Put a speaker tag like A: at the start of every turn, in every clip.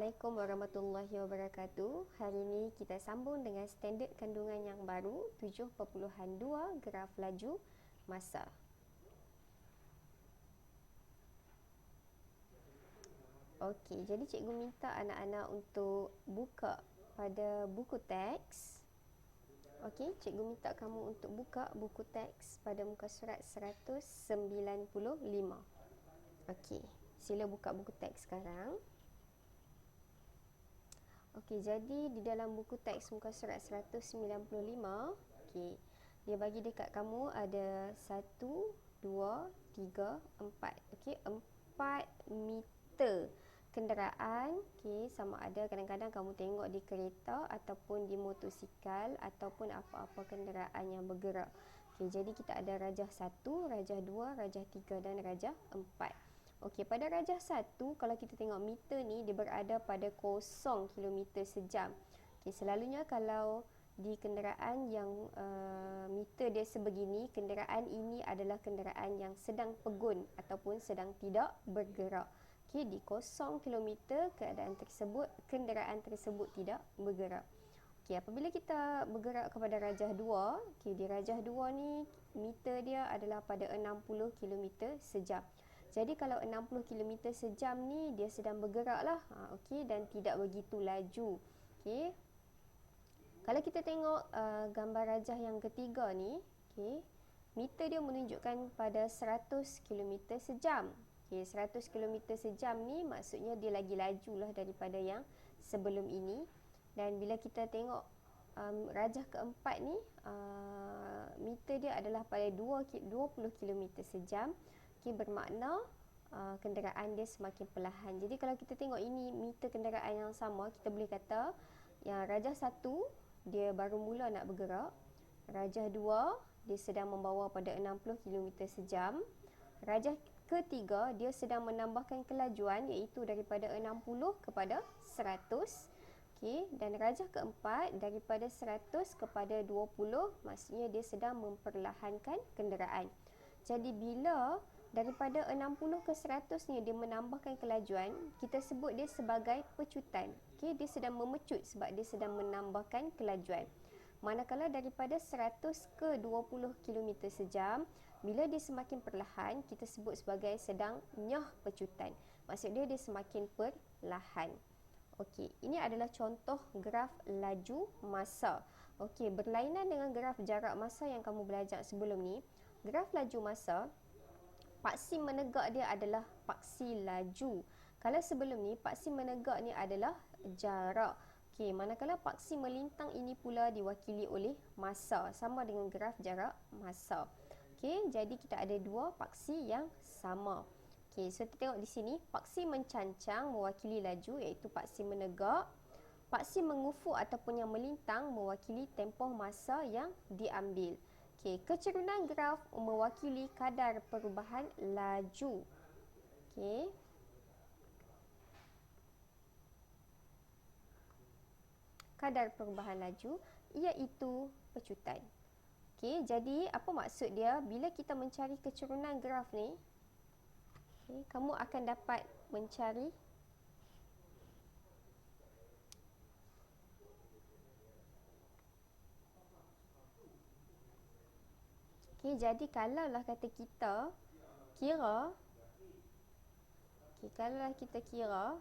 A: Assalamualaikum warahmatullahi wabarakatuh. Hari ini kita sambung dengan standard kandungan yang baru 7.2 graf laju masa. Okey, jadi cikgu minta anak-anak untuk buka pada buku teks. Okey, cikgu minta kamu untuk buka buku teks pada muka surat 195. Okey, sila buka buku teks sekarang. Okey, jadi di dalam buku teks muka surat 195, okey, dia bagi dekat kamu ada 1, 2, 3, 4. Okey, 4 meter kenderaan. Okey, sama ada kadang-kadang kamu tengok di kereta ataupun di motosikal ataupun apa-apa kenderaan yang bergerak. Okey, jadi kita ada rajah 1, rajah 2, rajah 3 dan rajah 4. Okey, pada rajah 1, kalau kita tengok meter ni, dia berada pada 0 km sejam. Okey, selalunya kalau di kenderaan yang meter dia sebegini, kenderaan ini adalah kenderaan yang sedang pegun ataupun sedang tidak bergerak. Okey, di 0 km kenderaan tersebut tidak bergerak. Okey, apabila kita bergerak kepada rajah 2, okey, di rajah 2 ni meter dia adalah pada 60 km sejam. Jadi kalau 60 km sejam ni dia sedang bergerak lah, okey, dan tidak begitu laju. Okey. Kalau kita tengok gambar rajah yang ketiga ni, okey, meter dia menunjukkan pada 100 km sejam. Okey, 100 km sejam ni maksudnya dia lagi laju lah daripada yang sebelum ini. Dan bila kita tengok rajah keempat ni, meter dia adalah pada 20 km sejam. Okay, bermakna kenderaan dia semakin perlahan. Jadi kalau kita tengok ini meter kenderaan yang sama, kita boleh kata yang rajah 1 dia baru mula nak bergerak, rajah 2 dia sedang membawa pada 60 km sejam, rajah ketiga dia sedang menambahkan kelajuan iaitu daripada 60 kepada 100. Okay, dan rajah keempat daripada 100 kepada 20, maksudnya dia sedang memperlahankan kenderaan. Jadi bila daripada 60 ke 100 ni dia menambahkan kelajuan, kita sebut dia sebagai pecutan. Okey, dia sedang memecut sebab dia sedang menambahkan kelajuan. Manakala daripada 100 ke 20 km sejam, bila dia semakin perlahan, kita sebut sebagai sedang nyah pecutan. Maksud dia semakin perlahan. Okey, ini adalah contoh graf laju masa. Okey, berlainan dengan graf jarak masa yang kamu belajar sebelum ni, graf laju masa paksi menegak dia adalah paksi laju. Kalau sebelum ni, paksi menegak ni adalah jarak. Okey, manakala paksi melintang ini pula diwakili oleh masa, sama dengan graf jarak masa. Okey, jadi kita ada dua paksi yang sama. Okey, so kita tengok di sini, paksi mencancang mewakili laju iaitu paksi menegak. Paksi mengufuk ataupun yang melintang mewakili tempoh masa yang diambil. Okey, kecerunan graf mewakili kadar perubahan laju. Okey. Kadar perubahan laju iaitu pecutan. Okey, jadi apa maksud dia bila kita mencari kecerunan graf ni? Okey, kamu akan dapat mencari jadi kalaulah kata kita kira, kalaulah kita kira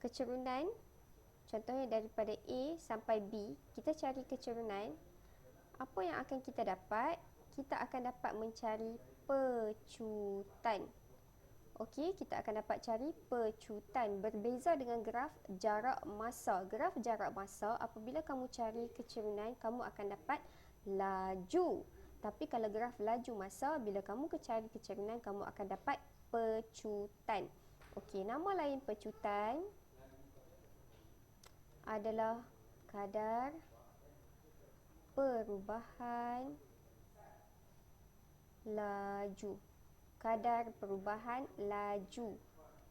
A: kecerunan, contohnya daripada A sampai B, kita cari kecerunan, apa yang akan kita dapat? Kita akan dapat mencari pecutan. Okey, kita akan dapat cari pecutan. Berbeza dengan graf jarak masa. Graf jarak masa, apabila kamu cari kecerunan, kamu akan dapat laju. Tapi kalau graf laju masa, bila kamu cari kecerunan, kamu akan dapat pecutan. Okey, nama lain pecutan adalah kadar perubahan laju. Kadar perubahan laju.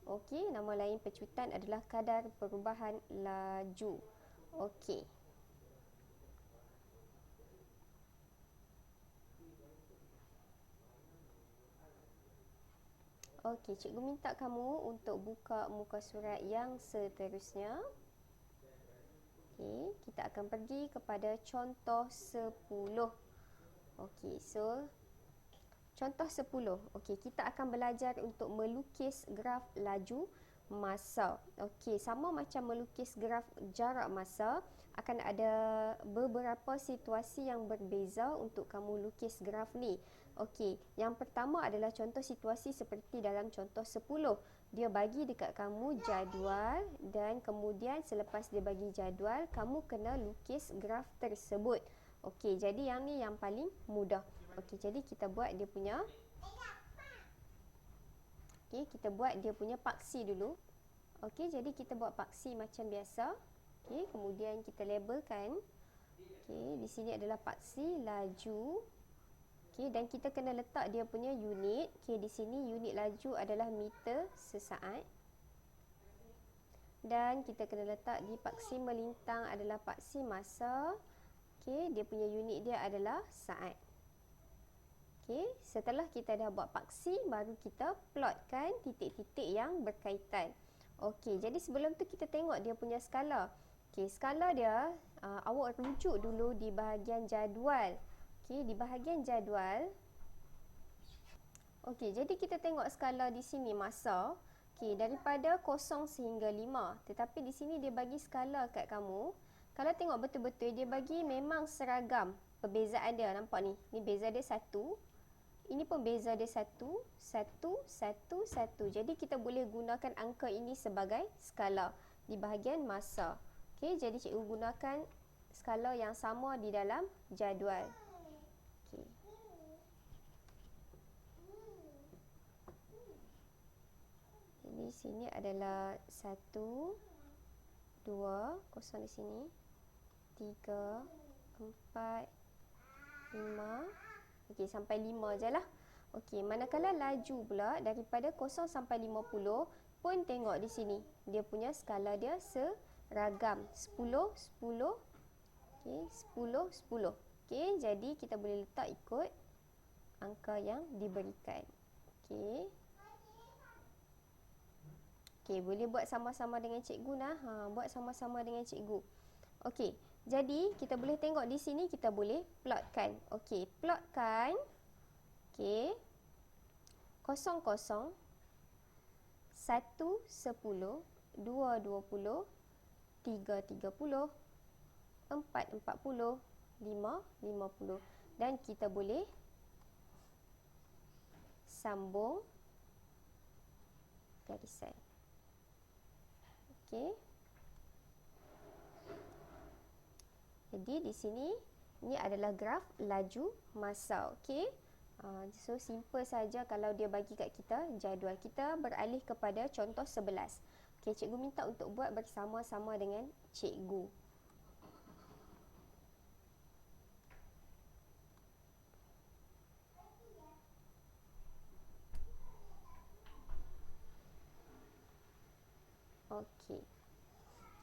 A: Okey, nama lain pecutan adalah kadar perubahan laju. Okey. Okey, cikgu minta kamu untuk buka muka surat yang seterusnya. Okey, kita akan pergi kepada contoh 10. Okey, so contoh 10. Okey, kita akan belajar untuk melukis graf laju masa. Okey, sama macam melukis graf jarak masa, akan ada beberapa situasi yang berbeza untuk kamu lukis graf ni. Okey, yang pertama adalah contoh situasi seperti dalam contoh 10. Dia bagi dekat kamu jadual dan kemudian selepas dia bagi jadual, kamu kena lukis graf tersebut. Okey, jadi yang ni yang paling mudah. Okey, jadi kita buat dia punya paksi dulu. Okey, jadi kita buat paksi macam biasa. Okey, kemudian kita labelkan. Okey, di sini adalah paksi laju. Okey, dan kita kena letak dia punya unit. Okey, di sini unit laju adalah meter sesaat. Dan kita kena letak di paksi melintang adalah paksi masa. Okey, dia punya unit dia adalah saat. Okey, setelah kita dah buat paksi, baru kita plotkan titik-titik yang berkaitan. Okey, jadi sebelum tu kita tengok dia punya skala. Okey, skala dia awak rujuk dulu di bahagian jadual. Okey, di bahagian jadual. Okey, jadi kita tengok skala di sini masa. Okey, daripada 0 sehingga 5. Tetapi di sini dia bagi skala kat kamu. Kalau tengok betul-betul dia bagi memang seragam perbezaan dia. Nampak ni? Ni beza dia 1. Ini pun beza dia 1, 1, 1, 1. Jadi kita boleh gunakan angka ini sebagai skala di bahagian masa. Okey, jadi cikgu gunakan skala yang sama di dalam jadual. Okey. Jadi sini adalah 1, 2, kosong di sini. 3, 4, 5. Okey, sampai 5 je lah. Okey, manakala laju pula daripada 0 sampai 50 pun tengok di sini. Dia punya skala dia seragam. 10, 10. Okey, 10, 10. Okey, jadi kita boleh letak ikut angka yang diberikan. Okey. Okey, boleh buat sama-sama dengan cikgu nah. Buat sama-sama dengan cikgu. Okey. Jadi, kita boleh tengok di sini, kita boleh plotkan. Okey, plotkan. Okey. 0, 0. 1, 10. 2, 20. 3, 30. 4, 40. 5, 50. Dan kita boleh sambung garisan. Okey. Jadi di sini ini adalah graf laju masa. Okey. So simple saja kalau dia bagi kat kita jadual. Kita beralih kepada contoh 11. Okey, cikgu minta untuk buat bersama-sama dengan cikgu. Okey.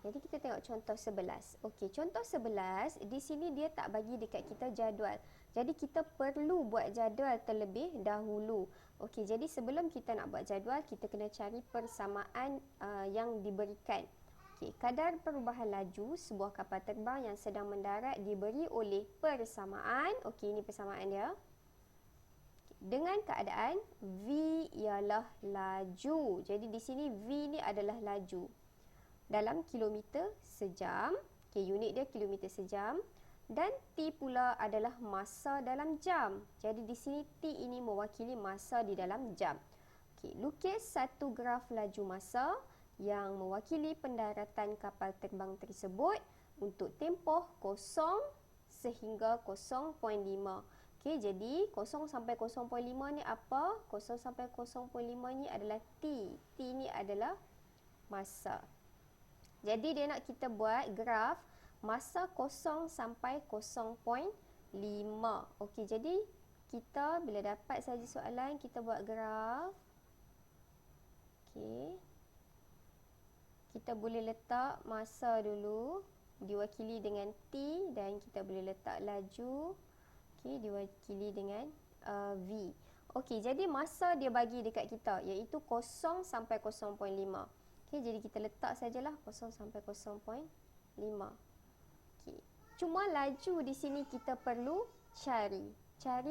A: Jadi kita tengok contoh 11. Okey, contoh 11 di sini dia tak bagi dekat kita jadual. Jadi kita perlu buat jadual terlebih dahulu. Okey, jadi sebelum kita nak buat jadual, kita kena cari persamaan yang diberikan. Okey, kadar perubahan laju sebuah kapal terbang yang sedang mendarat diberi oleh persamaan. Okey, ini persamaan dia. Dengan keadaan V ialah laju. Jadi di sini V ni adalah laju dalam kilometer sejam. Okey, unit dia kilometer sejam. Dan T pula adalah masa dalam jam. Jadi di sini T ini mewakili masa di dalam jam. Okey, lukis satu graf laju masa yang mewakili pendaratan kapal terbang tersebut untuk tempoh 0 sehingga 0.5. Okey, jadi 0 sampai 0.5 ni apa? 0 sampai 0.5 ni adalah T. T ni adalah masa. Jadi dia nak kita buat graf masa 0 sampai 0.5. Okey, jadi kita bila dapat saja soalan, kita buat graf. Okey. Kita boleh letak masa dulu diwakili dengan T dan kita boleh letak laju. Okey, diwakili dengan V. Okey, jadi masa dia bagi dekat kita iaitu 0 sampai 0.5. Okey, jadi kita letak sajalah 0 sampai 0.5. Okey. Cuma laju di sini kita perlu cari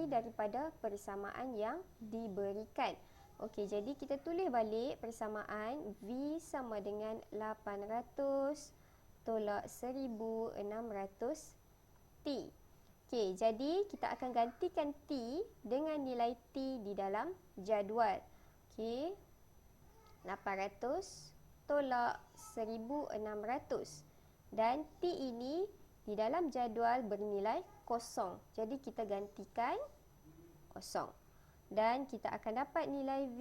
A: daripada persamaan yang diberikan. Okey, jadi kita tulis balik persamaan V sama dengan 800 tolak 1600 T. Okey, jadi kita akan gantikan T dengan nilai T di dalam jadual. Okey, 800 tolak 1600. Dan T ini di dalam jadual bernilai 0. Jadi kita gantikan 0. Dan kita akan dapat nilai V.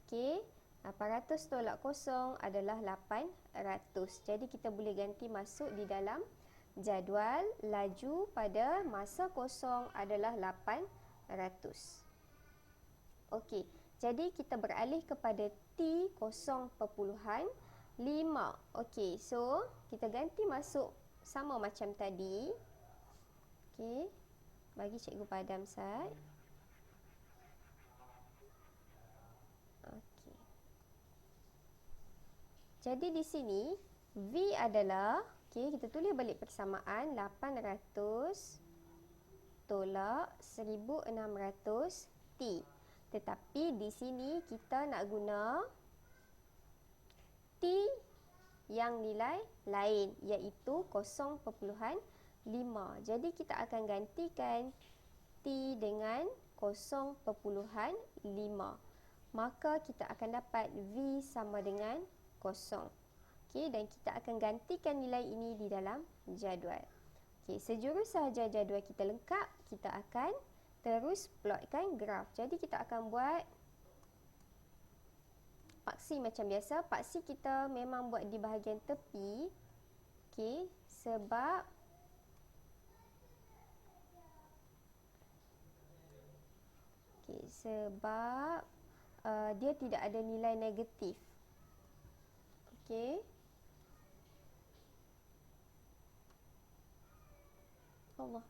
A: Okey, 800 tolak 0 adalah 800. Jadi kita boleh ganti masuk di dalam jadual laju pada masa kosong adalah 800. Okey, jadi kita beralih kepada T 0.5. Okey, so kita ganti masuk sama macam tadi. Okey, bagi cikgu padam Sat. Okey. Jadi di sini V adalah, okey, kita tulis balik persamaan 800 tolak 1600 T. Tetapi di sini kita nak guna T yang nilai lain iaitu 0.5. Jadi kita akan gantikan T dengan 0.5. Maka kita akan dapat V sama dengan 0. Okey, dan kita akan gantikan nilai ini di dalam jadual. Okey, sejurus sahaja jadual kita lengkap, kita akan terus plotkan graf. Jadi kita akan buat paksi macam biasa. Paksi kita memang buat di bahagian tepi. Okey, sebab dia tidak ada nilai negatif. Okey. Allah.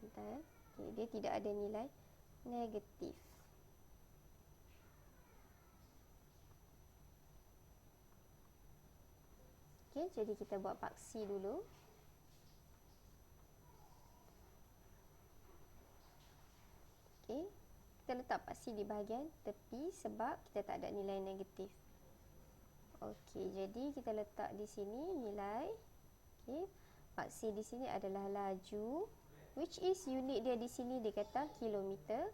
A: Bentar. Okay, dia tidak ada nilai negatif. Okey, jadi kita buat paksi dulu. Okey, kita letak paksi di bahagian tepi sebab kita tak ada nilai negatif. Okey, jadi kita letak di sini nilai. Okey, paksi di sini adalah laju, which is unit dia di sini dia kata kilometer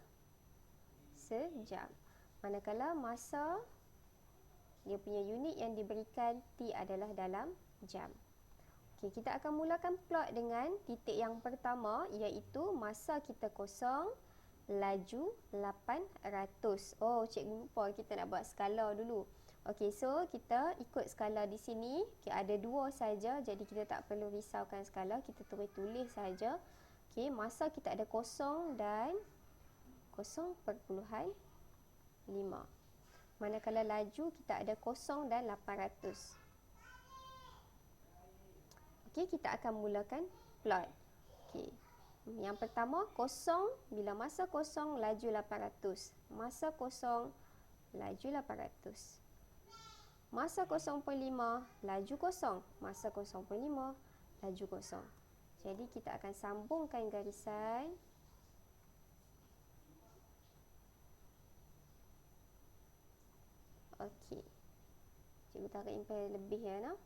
A: sejam. Manakala masa dia punya unit yang diberikan T adalah dalam jam. Okey, kita akan mulakan plot dengan titik yang pertama iaitu masa kita kosong, laju 800. Oh, cikgu lupa kita nak buat skala dulu. Okey, so kita ikut skala di sini. Okey, ada 2 saja, jadi kita tak perlu risaukan skala, kita terus tulis saja. Okey, masa kita ada 0 dan 0.5. Manakala laju kita ada 0 dan 800. Okey, kita akan mulakan plot. Okey. Yang pertama 0, bila masa 0 laju 800. Masa 0 laju 800. Masa 0.5 laju 0. Masa 0.5 laju 0. Jadi kita akan sambungkan garisan. Okey. Cikgu tarik impel lebih ya nak.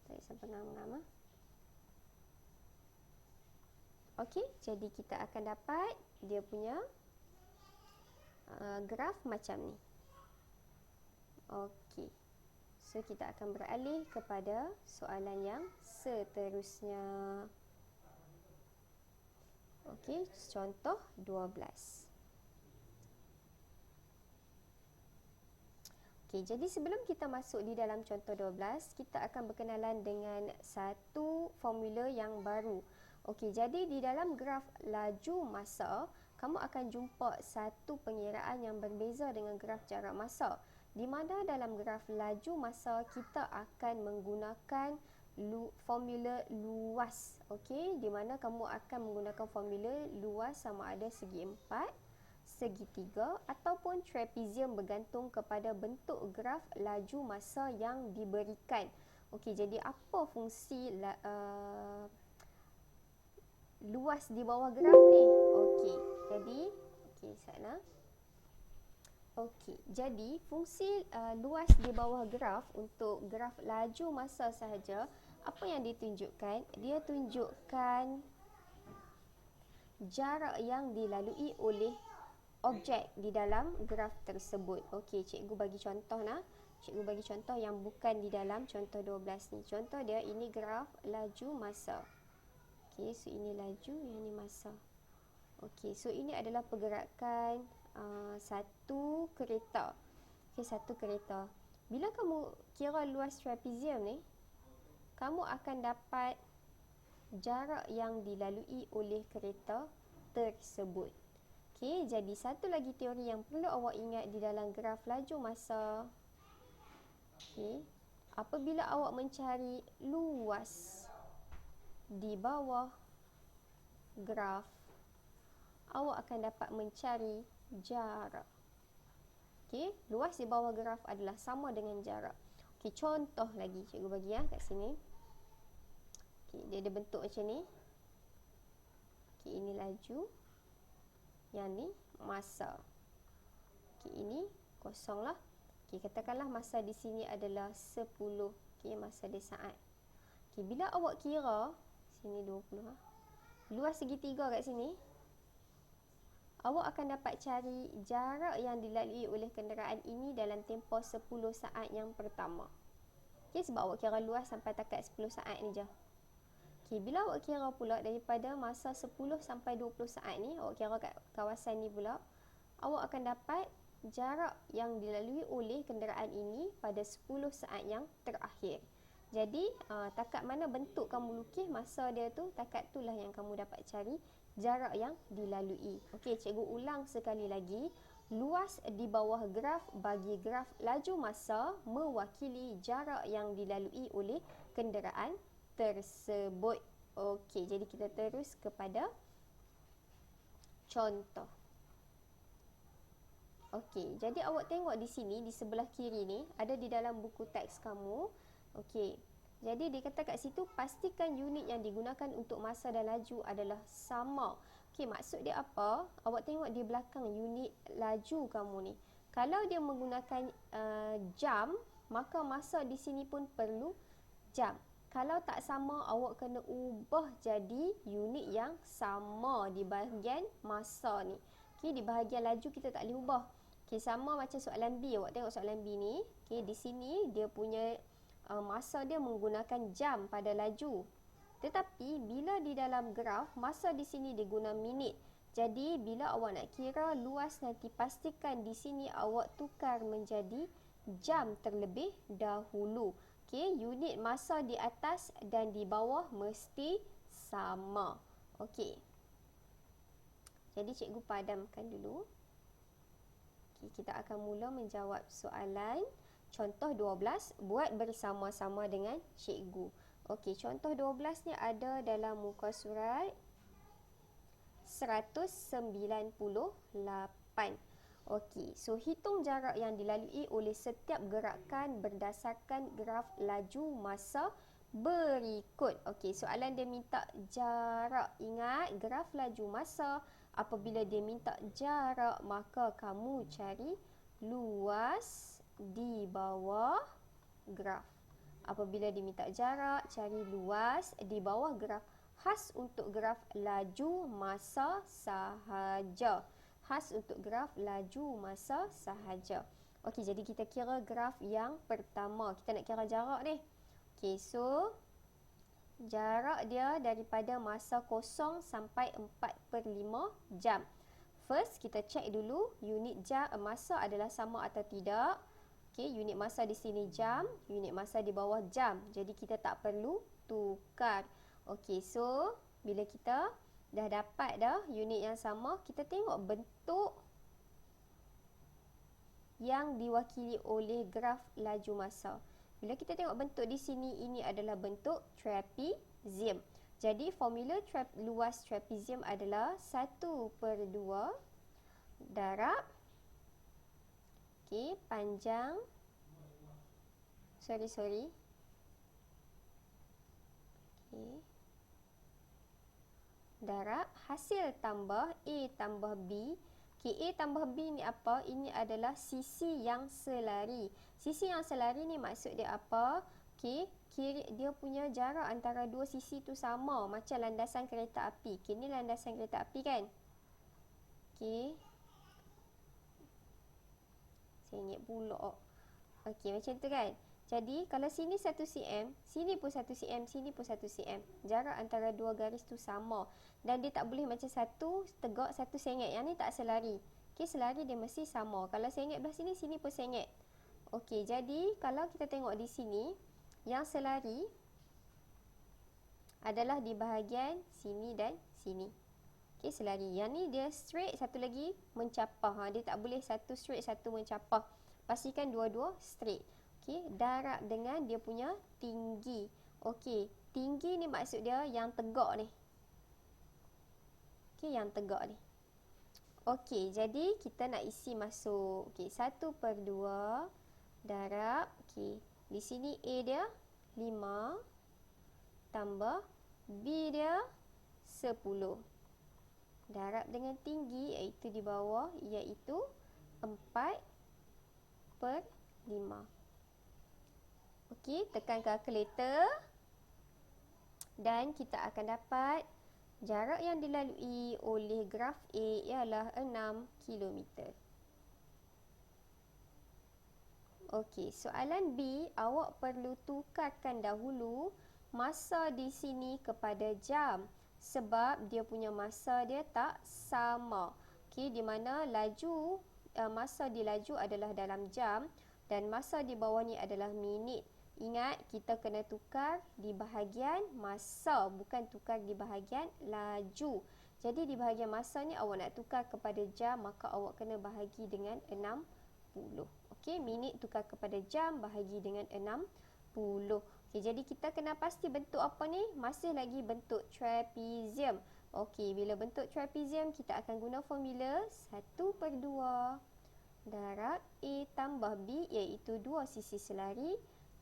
A: Tarik sampai ngam-ngam. Okey, jadi kita akan dapat dia punya graf macam ni. Okey. So kita akan beralih kepada soalan yang seterusnya. Okey, contoh 12. Okey, jadi sebelum kita masuk di dalam contoh 12, kita akan berkenalan dengan satu formula yang baru. Okey, jadi di dalam graf laju masa, kamu akan jumpa satu pengiraan yang berbeza dengan graf jarak masa. Di mana dalam graf laju masa kita akan menggunakan formula luas. Okey, di mana kamu akan menggunakan formula luas sama ada segi 4 segitiga ataupun trapezium bergantung kepada bentuk graf laju masa yang diberikan. Okey, jadi apa fungsi luas di bawah graf ni? Okey, jadi sana. Okey, jadi fungsi luas di bawah graf untuk graf laju masa sahaja, apa yang ditunjukkan? Dia tunjukkan jarak yang dilalui oleh objek di dalam graf tersebut. Okey, cikgu bagi contoh nah. Cikgu bagi contoh yang bukan di dalam contoh 12 ni. Contoh dia, ini graf laju masa. Okey, so ini laju, yang ini masa. Okey, so ini adalah pergerakan satu kereta. Okey, satu kereta. Bila kamu kira luas trapezium ni, kamu akan dapat jarak yang dilalui oleh kereta tersebut. Okey, jadi satu lagi teori yang perlu awak ingat di dalam graf laju masa. Okey, apabila awak mencari luas di bawah graf, awak akan dapat mencari jarak. Okey, luas di bawah graf adalah sama dengan jarak. Okey, contoh lagi cikgu bagi kat sini. Okey, dia ada bentuk macam ni. Okey, ini laju. Yang ni masa. Okey, ini kosong lah. Okey, katakanlah masa di sini adalah 10. Okey, masa dia saat. Okey, bila awak kira sini 20 luas segitiga kat sini, awak akan dapat cari jarak yang dilalui oleh kenderaan ini dalam tempoh 10 saat yang pertama. Okey, sebab awak kira luas sampai takat 10 saat ni je. Okey, bila awak kira pula daripada masa 10 sampai 20 saat ni, awak kira kat kawasan ni pula, awak akan dapat jarak yang dilalui oleh kenderaan ini pada 10 saat yang terakhir. Jadi, takat mana bentuk kamu lukis masa dia tu, takat itulah yang kamu dapat cari jarak yang dilalui. Okey, cikgu ulang sekali lagi. Luas di bawah graf bagi graf laju masa mewakili jarak yang dilalui oleh kenderaan tersebut. Okey, jadi kita terus kepada contoh. Okey, jadi awak tengok di sini, di sebelah kiri ni, ada di dalam buku teks kamu. Okey, jadi dia kata kat situ, pastikan unit yang digunakan untuk masa dan laju adalah sama. Okey, maksud dia apa? Awak tengok di belakang unit laju kamu ni. Kalau dia menggunakan jam, maka masa di sini pun perlu jam. Kalau tak sama, awak kena ubah jadi unit yang sama di bahagian masa ni. Okey, di bahagian laju kita tak boleh ubah. Okey, sama macam soalan B. Awak tengok soalan B ni. Okey, di sini dia punya masa dia menggunakan jam pada laju. Tetapi bila di dalam graf, masa di sini dia guna minit. Jadi bila awak nak kira luas nanti, pastikan di sini awak tukar menjadi jam terlebih dahulu. Okey, unit masa di atas dan di bawah mesti sama. Okey. Jadi cikgu padamkan dulu. Okey, kita akan mula menjawab soalan contoh 12, buat bersama-sama dengan cikgu. Okey, contoh 12 ni ada dalam muka surat 198. Okey, so hitung jarak yang dilalui oleh setiap gerakan berdasarkan graf laju masa berikut. Okey, soalan dia minta jarak. Ingat, graf laju masa, apabila dia minta jarak, maka kamu cari luas di bawah graf. Apabila diminta jarak, cari luas di bawah graf. Khas untuk graf laju masa sahaja. Khas untuk graf laju masa sahaja. Okey, jadi kita kira graf yang pertama. Kita nak kira jarak ni. Okey, so jarak dia daripada masa 0 sampai 4/5 jam. First, kita check dulu unit jam masa adalah sama atau tidak. Okey, unit masa di sini jam, unit masa di bawah jam. Jadi kita tak perlu tukar. Okey, so bila kita dah dapat dah unit yang sama, kita tengok bentuk yang diwakili oleh graf laju masa. Bila kita tengok bentuk di sini, ini adalah bentuk trapezium. Jadi formula luas trapezium adalah 1/2 darab, okey, panjang, sorry, okey, darab, hasil tambah A tambah B. Okey, A tambah B ni apa? Ini adalah sisi yang selari. Sisi yang selari ni maksud dia apa? Okey, dia punya jarak antara dua sisi tu sama macam landasan kereta api. Okey, ni landasan kereta api kan? Okey. Saya ingat pula. Okey, macam tu kan? Jadi, kalau sini 1 cm, sini pun 1 cm, sini pun 1 cm. Jarak antara dua garis tu sama. Dan dia tak boleh macam satu tegak, satu sengit. Yang ni tak selari. Okey, selari dia mesti sama. Kalau sengit belah sini, sini pun sengit. Okey, jadi kalau kita tengok di sini, yang selari adalah di bahagian sini dan sini. Okey, selari. Yang ni dia straight, satu lagi mencapah. Dia tak boleh satu straight, satu mencapah. Pastikan dua-dua straight. Okey, darab dengan dia punya tinggi. Okey, tinggi ni maksud dia yang tegak ni. Okey, yang tegak ni. Okey, jadi kita nak isi masuk. Okey, 1/2 darab. Okey, di sini A dia 5 tambah B dia 10. Darab dengan tinggi iaitu di bawah iaitu 4/5. Okey, tekan kalkulator dan kita akan dapat jarak yang dilalui oleh graf A ialah 6 km. Okey, soalan B, awak perlu tukarkan dahulu masa di sini kepada jam sebab dia punya masa dia tak sama. Okey, di mana laju masa di laju adalah dalam jam dan masa di bawah ni adalah minit. Ingat, kita kena tukar di bahagian masa, bukan tukar di bahagian laju. Jadi di bahagian masa ni awak nak tukar kepada jam, maka awak kena bahagi dengan 60. Okey, minit tukar kepada jam, bahagi dengan 60. Okey, jadi kita kena pasti bentuk apa ni? Masih lagi bentuk trapezium. Okey, bila bentuk trapezium, kita akan guna formula 1/2 darab A tambah B iaitu dua sisi selari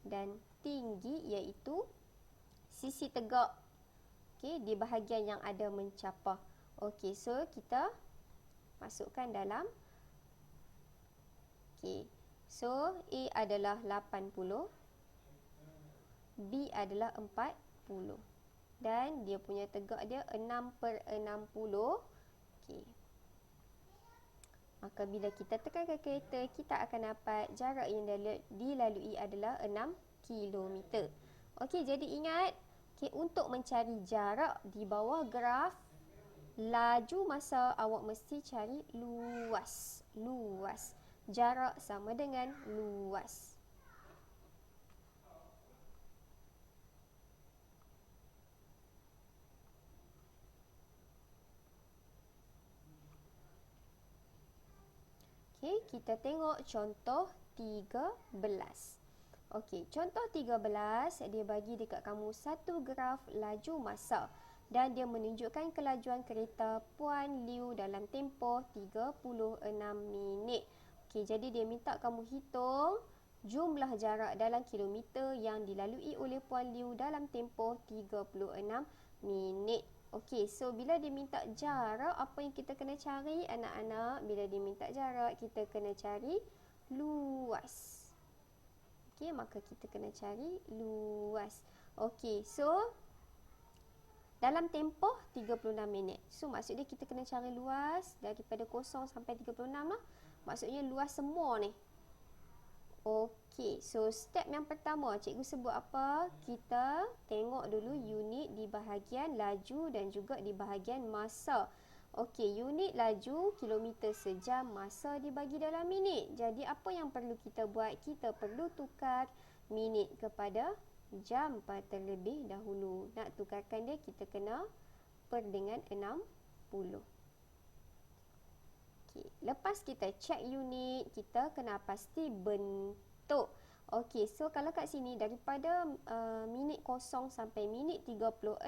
A: dan tinggi iaitu sisi tegak. Okey, di bahagian yang ada mencapah. Okey, so kita masukkan dalam. Okey, so A adalah 80, B adalah 40 dan dia punya tegak dia 6/60. Okey, maka bila kita tekan kalkulator, kita akan dapat jarak yang dilalui adalah 6 km. Okey, jadi ingat, untuk mencari jarak di bawah graf laju masa, awak mesti cari luas. Jarak sama dengan luas. Okey, kita tengok contoh 13. Okey, contoh 13, dia bagi dekat kamu satu graf laju masa dan dia menunjukkan kelajuan kereta Puan Liu dalam tempoh 36 minit. Okey, jadi dia minta kamu hitung jumlah jarak dalam kilometer yang dilalui oleh Puan Liu dalam tempoh 36 minit. Okey, so bila dia minta jarak, apa yang kita kena cari anak-anak? Bila dia minta jarak, kita kena cari luas. Okey, maka kita kena cari luas. Okey, so dalam tempoh 36 minit. So maksudnya kita kena cari luas daripada 0 sampai 36 lah. Maksudnya luas semua ni. Okey, so step yang pertama cikgu sebut apa? Kita tengok dulu unit di bahagian laju dan juga di bahagian masa. Okey, unit laju kilometer sejam, masa dibagi dalam minit. Jadi apa yang perlu kita buat? Kita perlu tukar minit kepada jam terlebih dahulu. Nak tukarkan dia, kita kena per dengan 60. Lepas kita cek unit, kita kena pasti bentuk. Okey, so kalau kat sini daripada minit 0 sampai minit 36,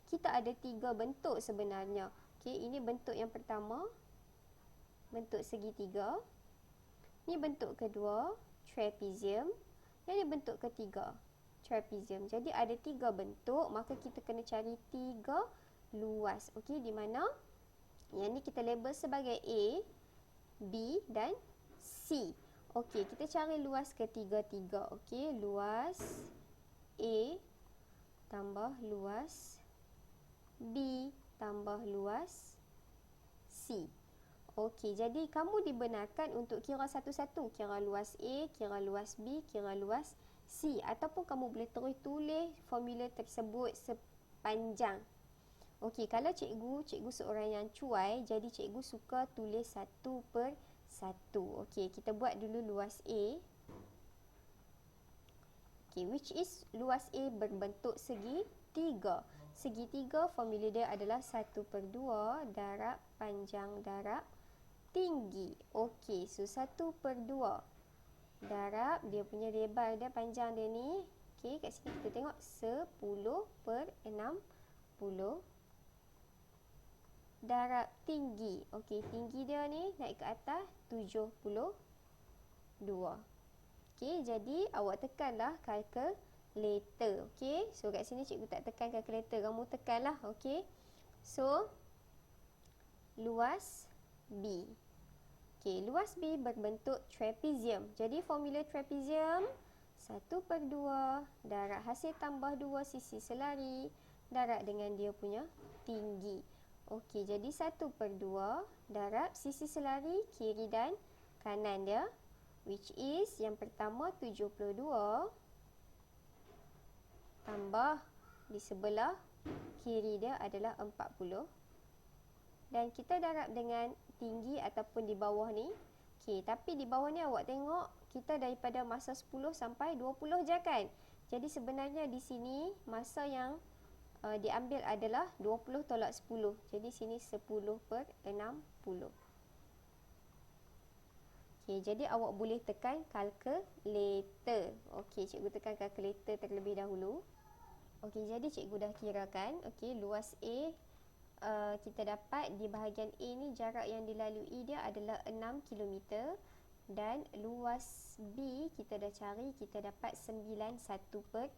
A: kita ada 3 bentuk sebenarnya. Okey, ini bentuk yang pertama, bentuk segitiga. Ni bentuk kedua, trapezium. Yang ni bentuk ketiga, trapezium. Jadi ada 3 bentuk, maka kita kena cari 3 luas. Okey, di mana yang ni kita label sebagai A, B dan C. Okey, kita cari luas ketiga-tiga. Okey, luas A tambah luas B tambah luas C. Okey, jadi kamu dibenarkan untuk kira satu-satu. Kira luas A, kira luas B, kira luas C. Ataupun kamu boleh terus tulis formula tersebut sepanjang. Okey, kalau cikgu seorang yang cuai, jadi cikgu suka tulis satu per satu. Okey, kita buat dulu luas A. Okey, which is luas A berbentuk segitiga. Segitiga formula dia adalah 1/2 darab panjang darab tinggi. Okey, so 1/2 darab dia punya lebar dia, panjang dia ni. Okey, kat sini kita tengok 10/60 darab tinggi. Okey, tinggi dia ni naik ke atas 72. Okey, jadi awak tekanlah kalkulator. Okey, so kat sini cikgu tak tekan kalkulator, kamu tekanlah. Okey, so luas B. Okey, luas B berbentuk trapezium. Jadi formula trapezium 1/2 darab hasil tambah 2 sisi selari darab dengan dia punya tinggi. Okey, jadi 1/2 darab sisi selari kiri dan kanan dia, which is yang pertama 72 tambah di sebelah kiri dia adalah 40. Dan kita darab dengan tinggi ataupun di bawah ni. Okey, tapi di bawah ni awak tengok kita daripada masa 10 sampai 20 je kan. Jadi sebenarnya di sini masa yang diambil adalah 20 tolak 10. Jadi sini 10/60. Okey, jadi awak boleh tekan kalkulator. Okey, cikgu tekan kalkulator terlebih dahulu. Okey, jadi cikgu dah kirakan. Okey, luas A kita dapat di bahagian A ni jarak yang dilalui dia adalah 6 km. Dan luas B kita dah cari, kita dapat 91/3.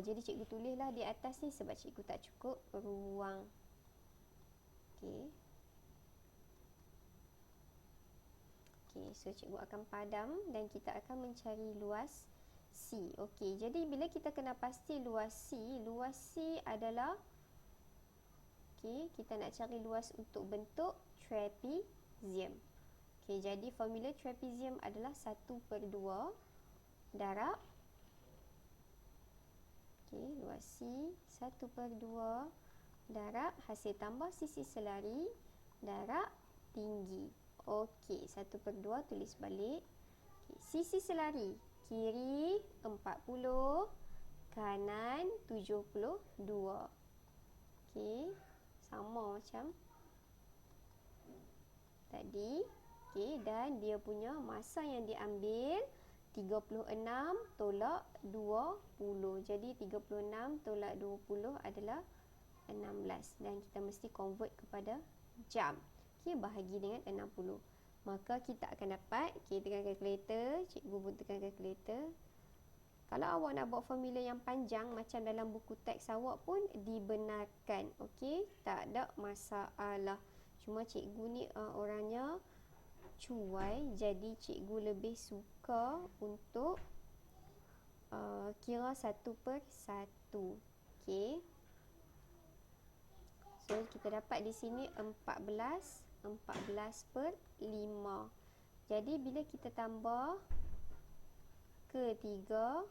A: Jadi cikgu tulislah di atas ni sebab cikgu tak cukup ruang. Okey. Okey, so cikgu akan padam dan kita akan mencari luas C. Okey, jadi bila kita kena pasti luas C adalah, okey, kita nak cari luas untuk bentuk trapezium. Okey, jadi formula trapezium adalah 1/2 darab, okey, luas C 1/2 darab hasil tambah sisi selari darab tinggi. Okey, 1/2 tulis balik. Okay, sisi selari kiri 40, kanan 72. Okey, sama macam tadi. Okey, dan dia punya masa yang diambil 36 tolak 20. Jadi 36 tolak 20 adalah 16 dan kita mesti convert kepada jam. Okey, bahagi dengan 60. Maka kita akan dapat, okey, tekan kalkulator, cikgu pun tekan kalkulator. Kalau awak nak buat formula yang panjang macam dalam buku teks awak pun dibenarkan. Okey, tak ada masalah. Cuma cikgu ni orangnya cuai, jadi cikgu lebih suka untuk kira 1/1. Okey. So kita dapat di sini 14/5. Jadi bila kita tambah ke 3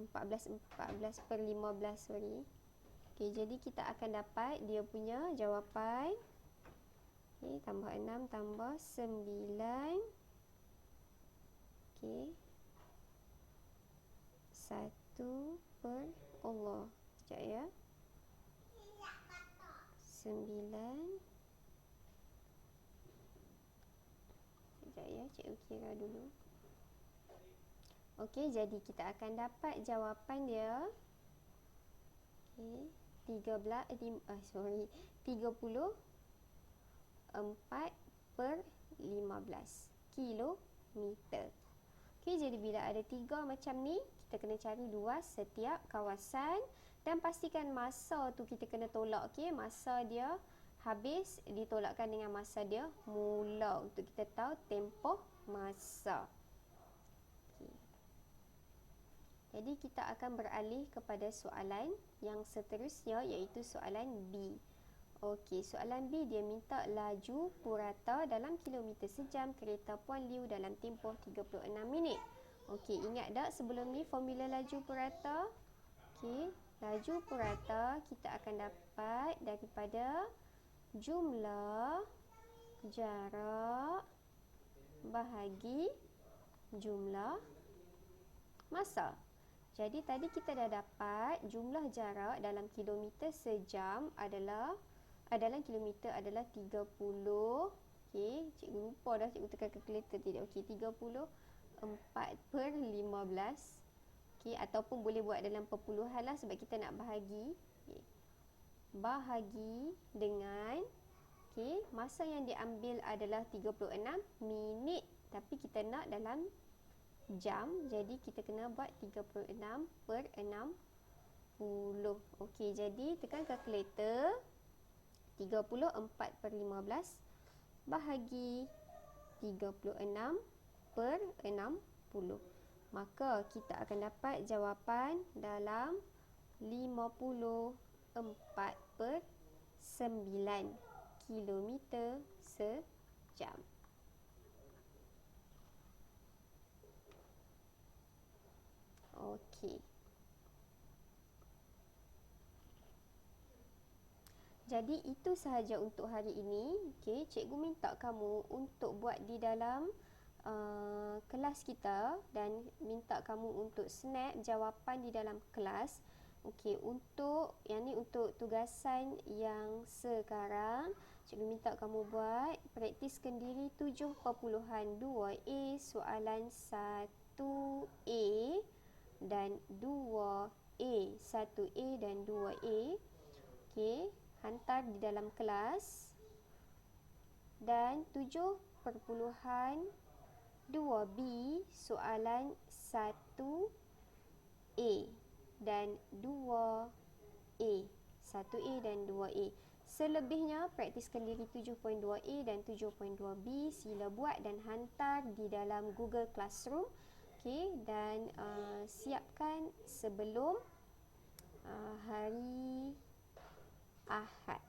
A: 14/15, sorry. Okey, jadi kita akan dapat dia punya jawapan. Okey, tambah 6 tambah 9. Okey. 1 per Allah. Sekejap ya. 9. Sekejap ya, cikgu kira dulu. Okey, jadi kita akan dapat jawapan dia. Okey, 34 per 15 kilometer. Okey, jadi bila ada 3 macam ni, kita kena cari luas setiap kawasan dan pastikan masa tu kita kena tolak. Okey, masa dia habis ditolakkan dengan masa dia mula untuk kita tahu tempoh masa. Okey. Jadi kita akan beralih kepada soalan yang seterusnya, iaitu soalan B. Okey, soalan B dia minta laju purata dalam kilometer sejam kereta Puan Liu dalam tempoh 36 minit. Okey, ingat tak sebelum ni formula laju purata? Okey, laju purata kita akan dapat daripada jumlah jarak bahagi jumlah masa. Jadi tadi kita dah dapat jumlah jarak dalam kilometer sejam adalah dalam kilometer adalah 30. Okey, cikgu lupa dah cikgu tekan kalkulator tidak. Okey, 34/15. Okey, ataupun boleh buat dalam perpuluhan lah sebab kita nak bahagi. Okey. Bahagi dengan masa yang diambil adalah 36 minit, tapi kita nak dalam jam, jadi kita kena buat 36/60. Okey, jadi tekan kalkulator. 34/15 bahagi 36/60. Maka kita akan dapat jawapan dalam 54/9 kilometer sejam. Okey. Jadi itu sahaja untuk hari ini. Okey, cikgu minta kamu untuk buat di dalam kelas kita dan minta kamu untuk snap jawapan di dalam kelas. Okey, untuk yang ni untuk tugasan yang sekarang, cikgu minta kamu buat praktiskan diri 7.2a soalan 1a dan 2a, 1a dan 2a. Okey, hantar di dalam kelas. Dan 7.2b soalan 1a dan 2a, 1a dan 2a. Selebihnya praktiskan diri 7.2a dan 7.2b, sila buat dan hantar di dalam Google Classroom. Okey, dan siapkan sebelum hari Ahad.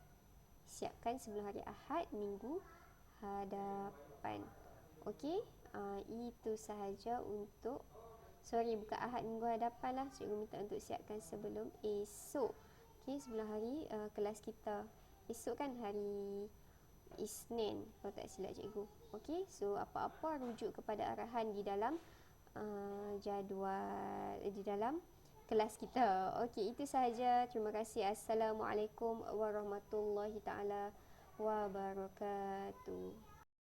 A: Siapkan sebelum hari Ahad minggu hadapan. Okey, itu sahaja untuk bukan Ahad, minggu hadapan lah. Cikgu minta untuk siapkan sebelum esok. Okey, sebelum hari kelas kita. Esok kan hari Isnin kalau tak silap cikgu. Okey, so apa-apa rujuk kepada arahan di dalam jadual di dalam kelas kita. Okey, itu sahaja. Terima kasih. Assalamualaikum warahmatullahi taala wabarakatuh.